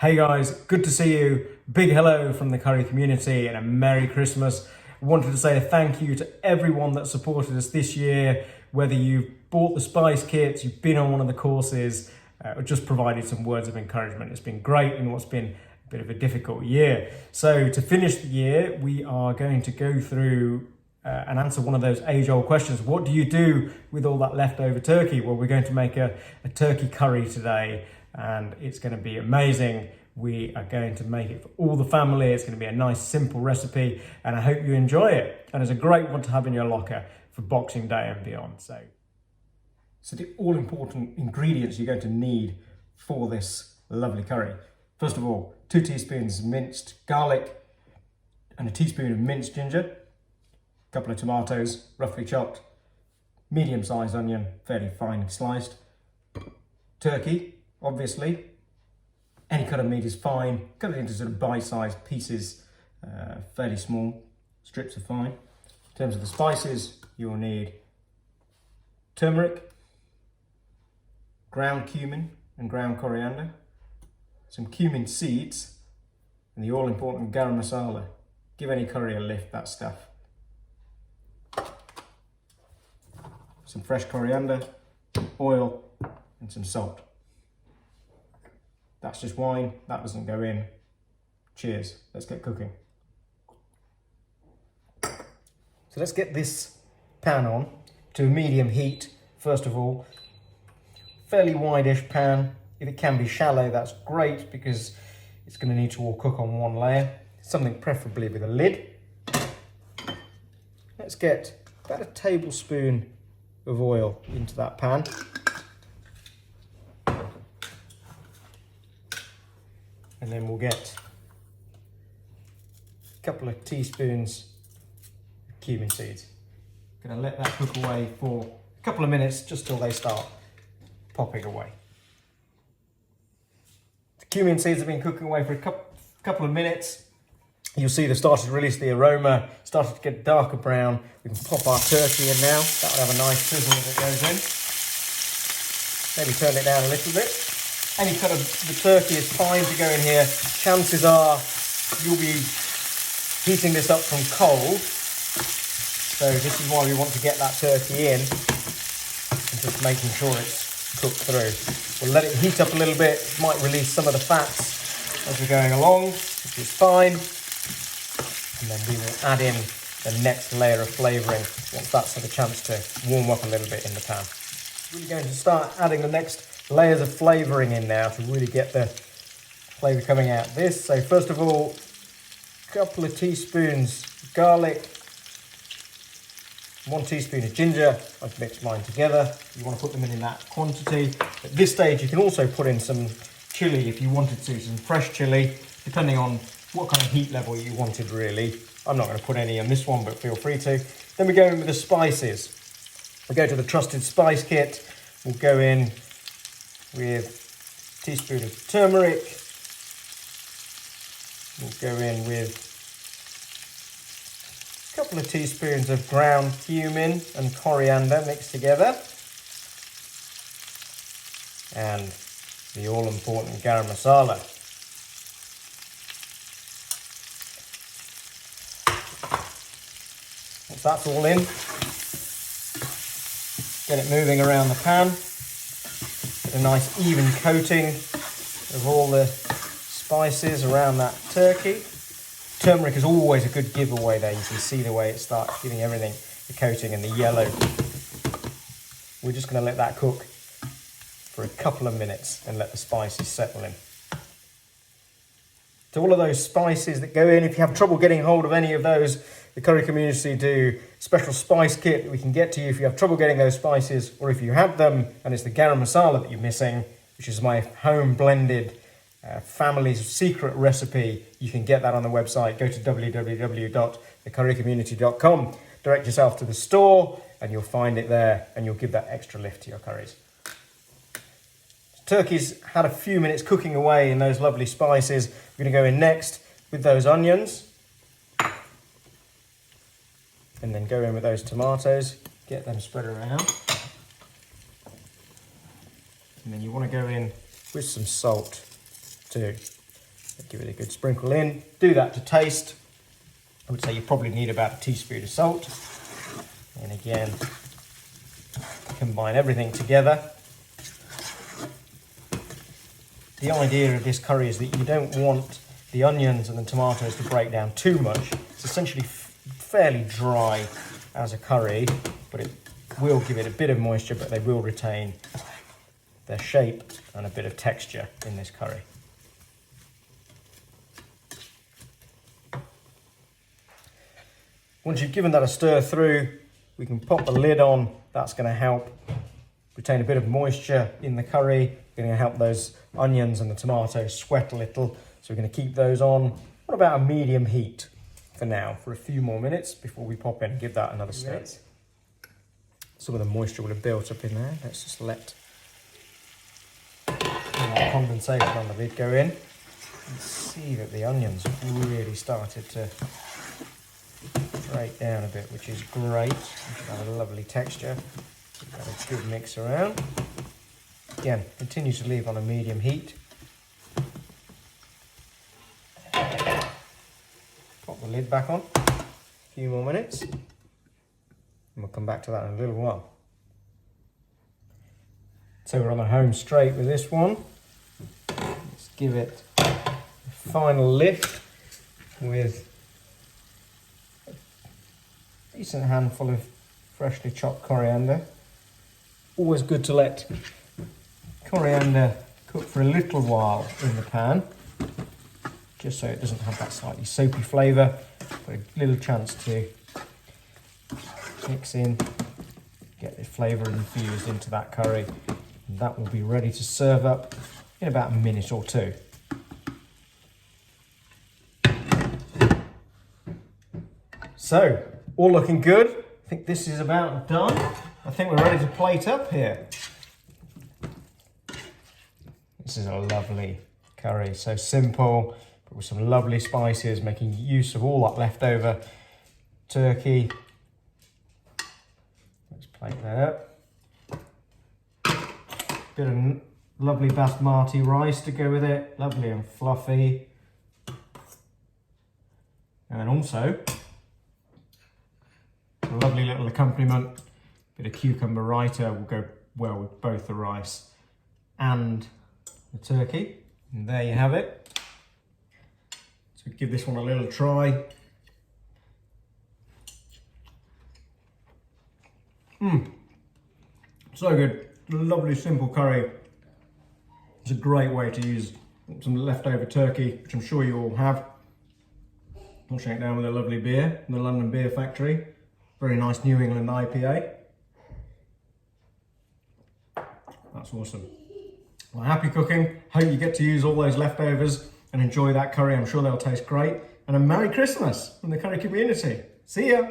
Hey guys, good to see you. Big hello from the curry community and a Merry Christmas. Wanted to say a thank you to everyone that supported us this year, whether you've bought the spice kits, you've been on one of the courses, or just provided some words of encouragement. It's been great in what's been a bit of a difficult year. So to finish the year, we are going to go through and answer one of those age-old questions. What do you do with all that leftover turkey? Well, we're going to make a turkey curry today, and it's going to be amazing. We are going to make it for all the family. It's going to be a nice, simple recipe, and I hope you enjoy it. And it's a great one to have in your locker for Boxing Day and beyond. So the all-important ingredients you're going to need for this lovely curry. First of all, 2 teaspoons minced garlic and a teaspoon of minced ginger, a couple of tomatoes, roughly chopped, medium-sized onion, fairly finely sliced, turkey, obviously. Any cut of meat is fine. Cut it into sort of bite-sized pieces, fairly small. Strips are fine. In terms of the spices, you will need turmeric, ground cumin and ground coriander, some cumin seeds, and the all-important garam masala. Give any curry a lift, that stuff. Some fresh coriander, oil, and some salt. That's just wine, that doesn't go in. Cheers, let's get cooking. So let's get this pan on to a medium heat, first of all. Fairly wide-ish pan. If it can be shallow, that's great because it's going to need to all cook on one layer. Something preferably with a lid. Let's get about a tablespoon of oil into that pan. And then we'll get a couple of teaspoons of cumin seeds. Gonna let that cook away for a couple of minutes, just till they start popping away. The cumin seeds have been cooking away for a couple of minutes. You'll see they've started to release the aroma, started to get darker brown. We can pop our turkey in now. That will have a nice sizzle as it goes in. Maybe turn it down a little bit. Any cut of the turkey is fine to go in here. Chances are you'll be heating this up from cold. So this is why we want to get that turkey in and just making sure it's cooked through. We'll let it heat up a little bit. It might release some of the fats as we're going along, which is fine. And then we will add in the next layer of flavouring once that's had a chance to warm up a little bit in the pan. We're going to start adding the next layers of flavouring in now to really get the flavour coming out of this. So first of all, a couple of teaspoons of garlic, 1 teaspoon of ginger. I've mixed mine together. You want to put them in that quantity. At this stage, you can also put in some chilli if you wanted to, some fresh chilli, depending on what kind of heat level you wanted really. I'm not going to put any on this one, but feel free to. Then we go in with the spices. We go to the trusted spice kit. We'll go in with a teaspoon of turmeric. We'll go in with a couple of teaspoons of ground cumin and coriander mixed together. And the all-important garam masala. Once that's all in, get it moving around the pan. Get a nice even coating of all the spices around that turkey. Turmeric is always a good giveaway there. You can see the way it starts giving everything the coating and the yellow. We're just going to let that cook for a couple of minutes and let the spices settle in. So all of those spices that go in, if you have trouble getting hold of any of those, the curry community do a special spice kit that we can get to you if you have trouble getting those spices, or if you have them and it's the garam masala that you're missing, which is my home blended family's secret recipe. You can get that on the website. Go to www.thecurrycommunity.com, direct yourself to the store and you'll find it there, and you'll give that extra lift to your curries. Turkey's had a few minutes cooking away in those lovely spices. We're going to go in next with those onions. And then go in with those tomatoes, get them spread around. And then you want to go in with some salt too. Give it a good sprinkle in. Do that to taste. I would say you probably need about a teaspoon of salt. And again, combine everything together. The idea of this curry is that you don't want the onions and the tomatoes to break down too much. It's essentially fairly dry as a curry, but it will give it a bit of moisture, but they will retain their shape and a bit of texture in this curry. Once you've given that a stir through, we can pop the lid on. That's going to help retain a bit of moisture in the curry. Going to help those onions and the tomatoes sweat a little. So we're going to keep those on about a medium heat for now, for a few more minutes before we pop in and give that another stir. Some of the moisture will have built up in there. Let's just let the condensation on the lid go in. And see that the onions have really started to break down a bit, which is great. We've got a lovely texture. We've got a good mix around. Again, continue to leave on a medium heat. Pop the lid back on. A few more minutes. And we'll come back to that in a little while. So we're on the home straight with this one. Let's give it a final lift with a decent handful of freshly chopped coriander. Always good to let coriander cook for a little while in the pan, just so it doesn't have that slightly soapy flavour, but a little chance to mix in, get the flavour infused into that curry, and that will be ready to serve up in about a minute or two. So, all looking good. I think this is about done. I think we're ready to plate up here. This is a lovely curry, so simple, but with some lovely spices, making use of all that leftover turkey. Let's plate that up. Bit of lovely basmati rice to go with it, lovely and fluffy. And then also, a lovely little accompaniment, bit of cucumber raita will go well with both the rice and the turkey. And there you have it. So give this one a little try. So good. Lovely simple curry. It's a great way to use some leftover turkey, which I'm sure you all have. Washing it down with a lovely beer from the London Beer Factory. Very nice New England IPA. That's awesome. Well, happy cooking. Hope you get to use all those leftovers and enjoy that curry. I'm sure they'll taste great. And a Merry Christmas from the curry community. See ya.